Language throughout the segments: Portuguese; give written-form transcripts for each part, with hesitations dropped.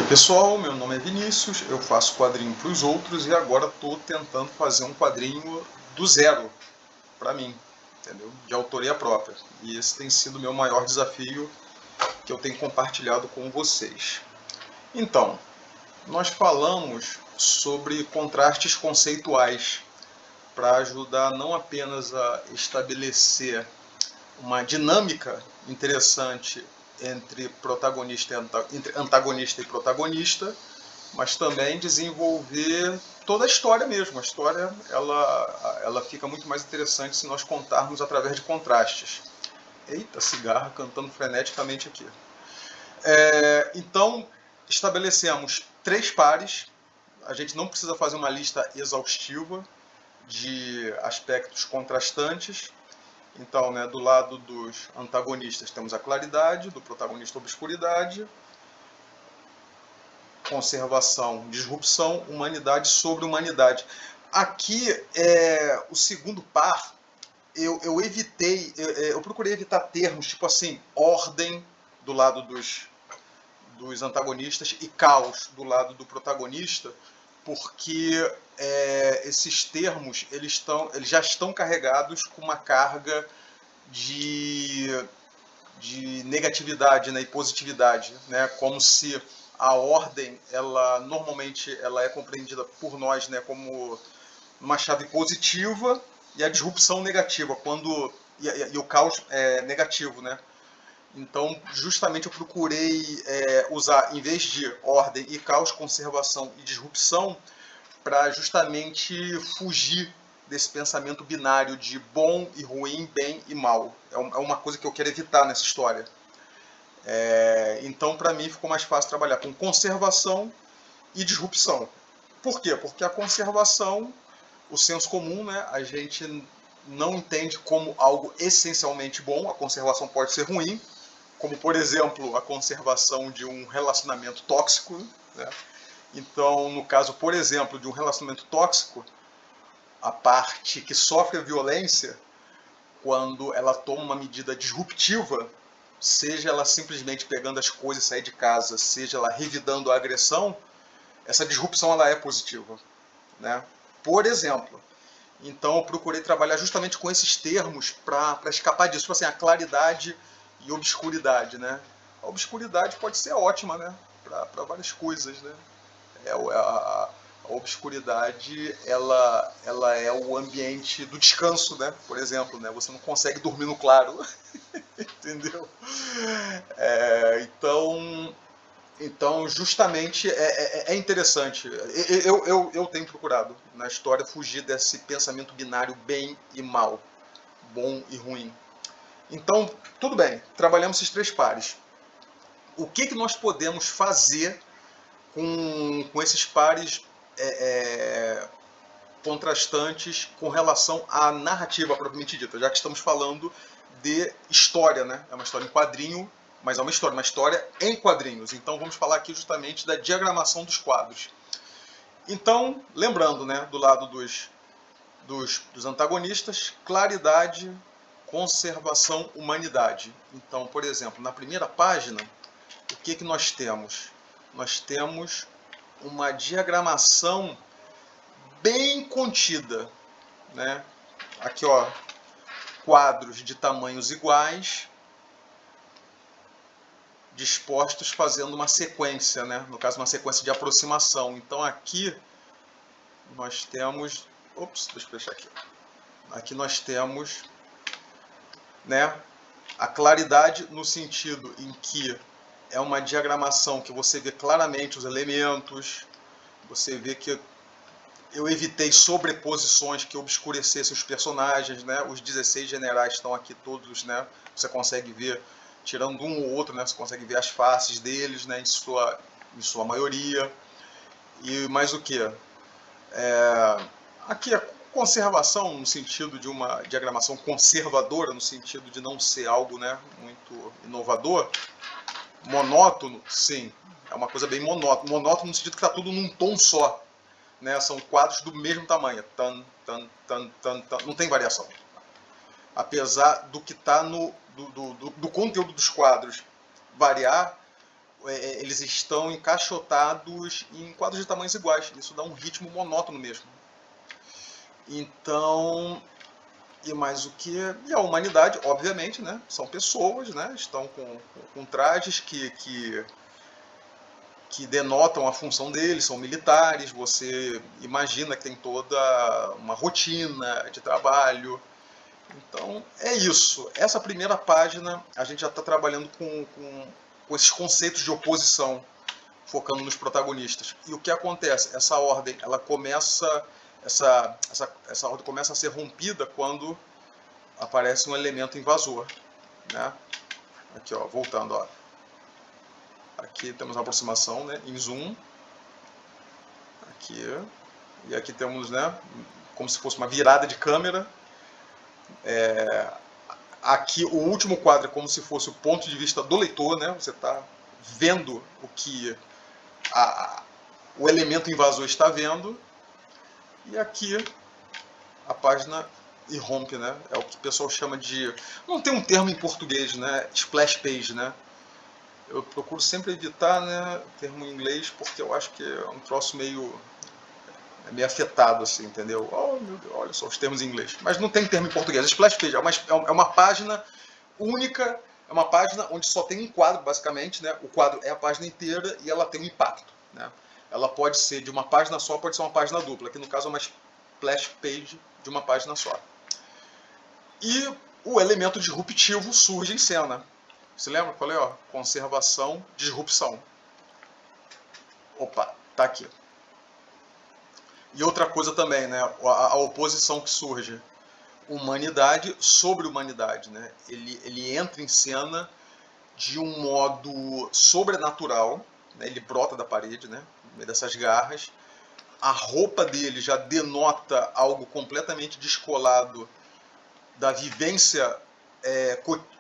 Pessoal, meu nome é Vinícius, eu faço quadrinho para os outros e agora estou tentando fazer um quadrinho do zero para mim, entendeu? De autoria própria. E esse tem sido o meu maior desafio que eu tenho compartilhado com vocês. Então, nós falamos sobre contrastes conceituais para ajudar não apenas a estabelecer uma dinâmica interessante entre antagonista e protagonista, mas também desenvolver toda a história mesmo. A história ela fica muito mais interessante se nós contarmos através de contrastes. Eita, cigarra cantando freneticamente aqui. Então, estabelecemos 3 pares. A gente não precisa fazer uma lista exaustiva de aspectos contrastantes. Então, né, do lado dos antagonistas temos a claridade, do protagonista a obscuridade, conservação, disrupção, humanidade sobre humanidade. Aqui, o segundo par, eu evitei, eu procurei evitar termos tipo assim, ordem do lado dos antagonistas e caos do lado do protagonista, porque esses termos eles já estão carregados com uma carga de negatividade, né, e positividade, né, como se a ordem, ela normalmente ela é compreendida por nós, né, como uma chave positiva e a disrupção negativa, quando e o caos é negativo, né? Então, justamente eu procurei usar, em vez de ordem e caos, conservação e disrupção, para justamente fugir desse pensamento binário de bom e ruim, bem e mal. É uma coisa que eu quero evitar nessa história. Então, para mim, ficou mais fácil trabalhar com conservação e disrupção. Por quê? Porque a conservação, o senso comum, né, a gente não entende como algo essencialmente bom. A conservação pode ser ruim, como, por exemplo, a conservação de um relacionamento tóxico, né? Então, no caso, por exemplo, de um relacionamento tóxico, a parte que sofre a violência, quando ela toma uma medida disruptiva, seja ela simplesmente pegando as coisas e sair de casa, seja ela revidando a agressão, essa disrupção ela é positiva, né? Por exemplo, então eu procurei trabalhar justamente com esses termos para escapar disso, tipo assim, a claridade e obscuridade, né? A obscuridade pode ser ótima, né? Para várias coisas, né? A obscuridade ela é o ambiente do descanso, né? Por exemplo, né? Você não consegue dormir no claro, entendeu? Então justamente é interessante. Eu tenho procurado na história fugir desse pensamento binário bem e mal, bom e ruim. Então, tudo bem, trabalhamos esses 3 pares. O que nós podemos fazer com esses pares contrastantes com relação à narrativa propriamente dita, já que estamos falando de história, né? É uma história em quadrinho, mas é uma história em quadrinhos. Então vamos falar aqui justamente da diagramação dos quadros. Então, lembrando, né, do lado dos antagonistas, claridade, conservação, humanidade. Então, por exemplo, na primeira página, o que nós temos? Nós temos uma diagramação bem contida, né? Aqui, ó, quadros de tamanhos iguais, dispostos fazendo uma sequência, né? No caso, uma sequência de aproximação. Então, aqui nós temos... Ops, deixa eu fechar aqui. Aqui nós temos, né, a claridade no sentido em que é uma diagramação que você vê claramente os elementos, você vê que eu evitei sobreposições que obscurecessem os personagens, né? Os 16 generais estão aqui todos, né? Você consegue ver, tirando um ou outro, né? Você consegue ver as faces deles, né? Em sua maioria. E mais o que? Aqui a conservação no sentido de uma diagramação conservadora, no sentido de não ser algo, né, muito inovador. Monótono, sim. É uma coisa bem monótona. Monótono no sentido que está tudo num tom só. Né, são quadros do mesmo tamanho. Tan, tan, tan, tan, tan. Não tem variação. Apesar do que está do conteúdo dos quadros variar, eles estão encaixotados em quadros de tamanhos iguais. Isso dá um ritmo monótono mesmo. Então, e mais o que? E a humanidade, obviamente, né? São pessoas, né? Estão com trajes que denotam a função deles, são militares. Você imagina que tem toda uma rotina de trabalho. Então, é isso. Essa primeira página, a gente já está trabalhando com esses conceitos de oposição, focando nos protagonistas. E o que acontece? Essa ordem, ela começa, essa ordem começa a ser rompida quando aparece um elemento invasor, né? Aqui, ó, voltando, ó. Aqui temos a aproximação, né, em zoom. Aqui. E aqui temos, né, como se fosse uma virada de câmera. Aqui o último quadro é como se fosse o ponto de vista do leitor, né? Você está vendo o que o elemento invasor está vendo. E aqui a página irrompe, né? É o que o pessoal chama de... Não tem um termo em português, né? Splash page, né? Eu procuro sempre evitar, né, termo em inglês, porque eu acho que é um troço meio afetado, assim, entendeu? Oh, meu Deus, olha só os termos em inglês. Mas não tem termo em português. Splash page é uma página única, é uma página onde só tem um quadro, basicamente, né? O quadro é a página inteira e ela tem um impacto, né? Ela pode ser de uma página só, pode ser uma página dupla, que no caso é uma splash page de uma página só. E o elemento disruptivo surge em cena. Você lembra qual é? Ó? Conservação, disrupção. Opa, tá aqui. E outra coisa também, né? A oposição que surge. Humanidade sobre humanidade, né? Ele entra em cena de um modo sobrenatural, né? Ele brota da parede, né? No meio dessas garras. A roupa dele já denota algo completamente descolado da vivência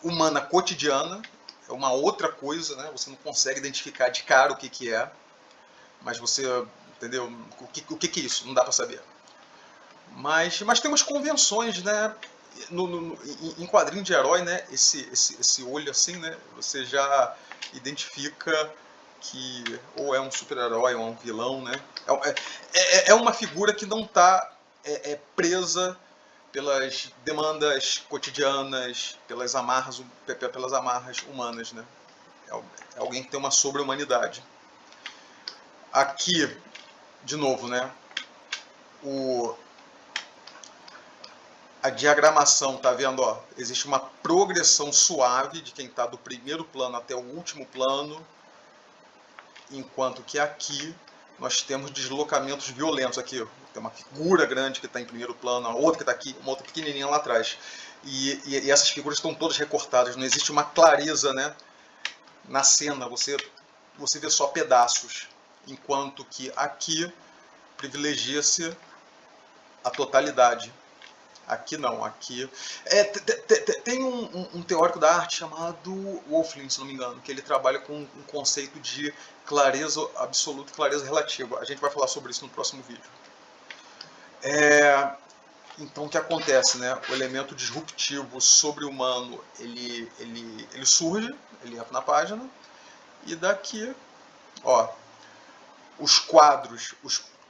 humana cotidiana. É uma outra coisa, né? Você não consegue identificar de cara o que é, mas você, entendeu? O que é isso? Não dá para saber. Mas tem umas convenções, né? Em quadrinho de herói, né? Esse olho assim, né? Você já identifica que ou é um super-herói ou é um vilão, né? É uma figura que não está presa pelas demandas cotidianas, pelas amarras humanas, né? É alguém que tem uma sobre-humanidade. Aqui, de novo, né? A diagramação, tá vendo? Ó, existe uma progressão suave de quem está do primeiro plano até o último plano, enquanto que aqui nós temos deslocamentos violentos. Aqui tem uma figura grande que está em primeiro plano, a outra que está aqui, uma outra pequenininha lá atrás. E essas figuras estão todas recortadas, não existe uma clareza, né, na cena, você vê só pedaços, enquanto que aqui privilegia-se a totalidade. Aqui não, aqui... tem um teórico da arte chamado Wolfling, se não me engano, que ele trabalha com um conceito de clareza absoluta e clareza relativa. A gente vai falar sobre isso no próximo vídeo. Então o que acontece, né? O elemento disruptivo sobre-humano, ele surge, ele entra na página, e daqui, ó, os quadros,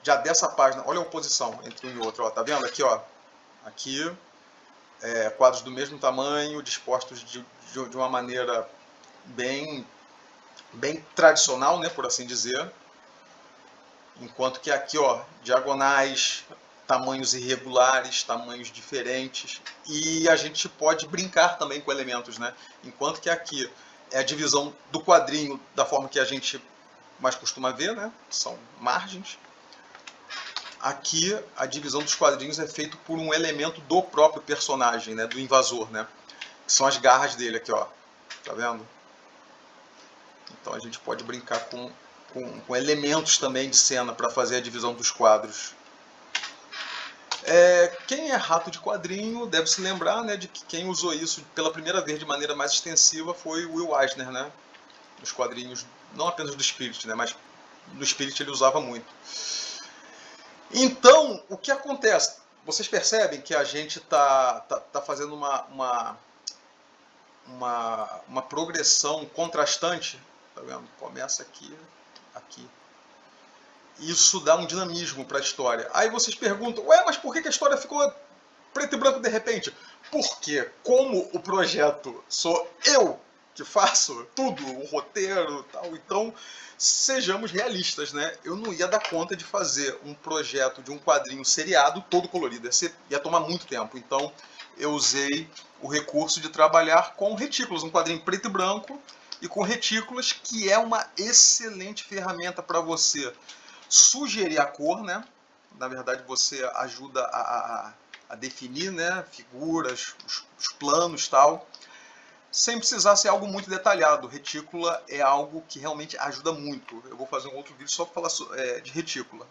já dessa página, olha a oposição entre um e outro, ó, tá vendo aqui, ó? Aqui, quadros do mesmo tamanho, dispostos de uma maneira bem tradicional, né, por assim dizer. Enquanto que aqui, ó, diagonais, tamanhos irregulares, tamanhos diferentes. E a gente pode brincar também com elementos, né? Enquanto que aqui é a divisão do quadrinho da forma que a gente mais costuma ver, né? São margens. Aqui a divisão dos quadrinhos é feita por um elemento do próprio personagem, né, do invasor, né, que são as garras dele aqui, ó, tá vendo? Então a gente pode brincar com elementos também de cena para fazer a divisão dos quadros. Quem é rato de quadrinho deve se lembrar, né, de que quem usou isso pela primeira vez de maneira mais extensiva foi o Will Eisner, né, nos quadrinhos, não apenas do Spirit, né, mas do Spirit ele usava muito. Então, o que acontece? Vocês percebem que a gente tá fazendo uma progressão contrastante tá vendo? Começa aqui, aqui. Isso dá um dinamismo para a história. Aí vocês perguntam, ué, mas por que a história ficou preto e branco de repente? Porque como o projeto sou eu que faço tudo, o roteiro e tal, então sejamos realistas, né? Eu não ia dar conta de fazer um projeto de um quadrinho seriado todo colorido, ia tomar muito tempo. Então eu usei o recurso de trabalhar com retículos, um quadrinho preto e branco e com retículas, que é uma excelente ferramenta para você sugerir a cor, né? Na verdade, você ajuda a definir, né, figuras, os planos, tal, sem precisar ser algo muito detalhado. Retícula é algo que realmente ajuda muito. Eu vou fazer um outro vídeo só para falar de retícula.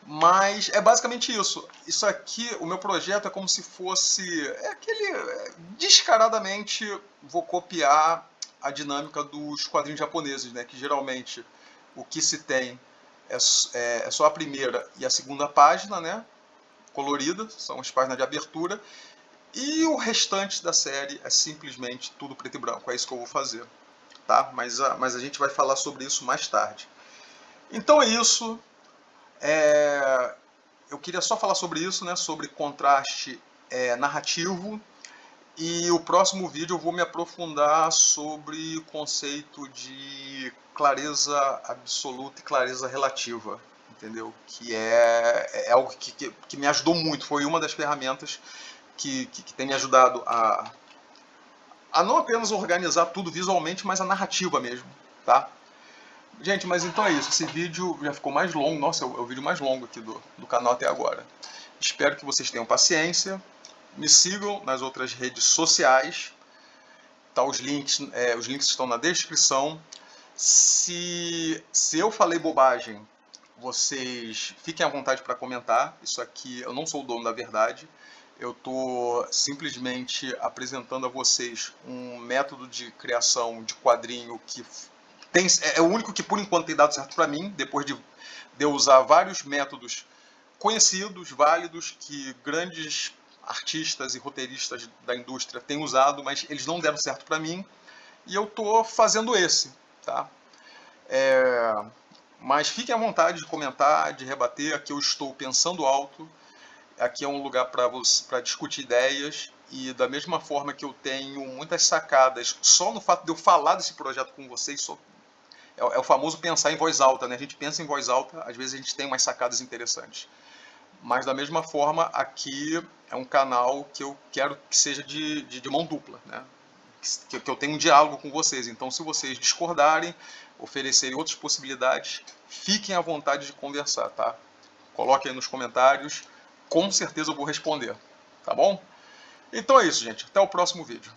Mas é basicamente isso. Isso aqui, o meu projeto é como se fosse descaradamente vou copiar a dinâmica dos quadrinhos japoneses, né? Que geralmente o que se tem é só a primeira e a segunda página, né? Colorida, são as páginas de abertura, e o restante da série é simplesmente tudo preto e branco. É isso que eu vou fazer, tá? Mas a gente vai falar sobre isso mais tarde. Então é isso. Eu queria só falar sobre isso, né? Sobre contraste narrativo. E o próximo vídeo eu vou me aprofundar sobre o conceito de clareza absoluta e clareza relativa, entendeu? Que é algo que me ajudou muito, foi uma das ferramentas que tem me ajudado a não apenas organizar tudo visualmente, mas a narrativa mesmo, tá? Gente, mas então é isso, esse vídeo já ficou mais longo, nossa, é o vídeo mais longo aqui do canal até agora. Espero que vocês tenham paciência. Me sigam nas outras redes sociais, tá? Os links estão na descrição. Se eu falei bobagem, vocês fiquem à vontade para comentar. Isso aqui, eu não sou o dono da verdade. Eu estou simplesmente apresentando a vocês um método de criação de quadrinho que é o único que por enquanto tem dado certo para mim, depois de eu usar vários métodos conhecidos, válidos, que grandes artistas e roteiristas da indústria têm usado, mas eles não deram certo para mim, e eu estou fazendo esse, tá? Mas fiquem à vontade de comentar, de rebater. Aqui eu estou pensando alto, aqui é um lugar para discutir ideias, e da mesma forma que eu tenho muitas sacadas só no fato de eu falar desse projeto com vocês, é o famoso pensar em voz alta, né? A gente pensa em voz alta, às vezes a gente tem umas sacadas interessantes. Mas da mesma forma, aqui é um canal que eu quero que seja de mão dupla, né? Que eu tenha um diálogo com vocês. Então, se vocês discordarem, oferecerem outras possibilidades, fiquem à vontade de conversar, tá? Coloquem aí nos comentários, com certeza eu vou responder, tá bom? Então é isso, gente. Até o próximo vídeo.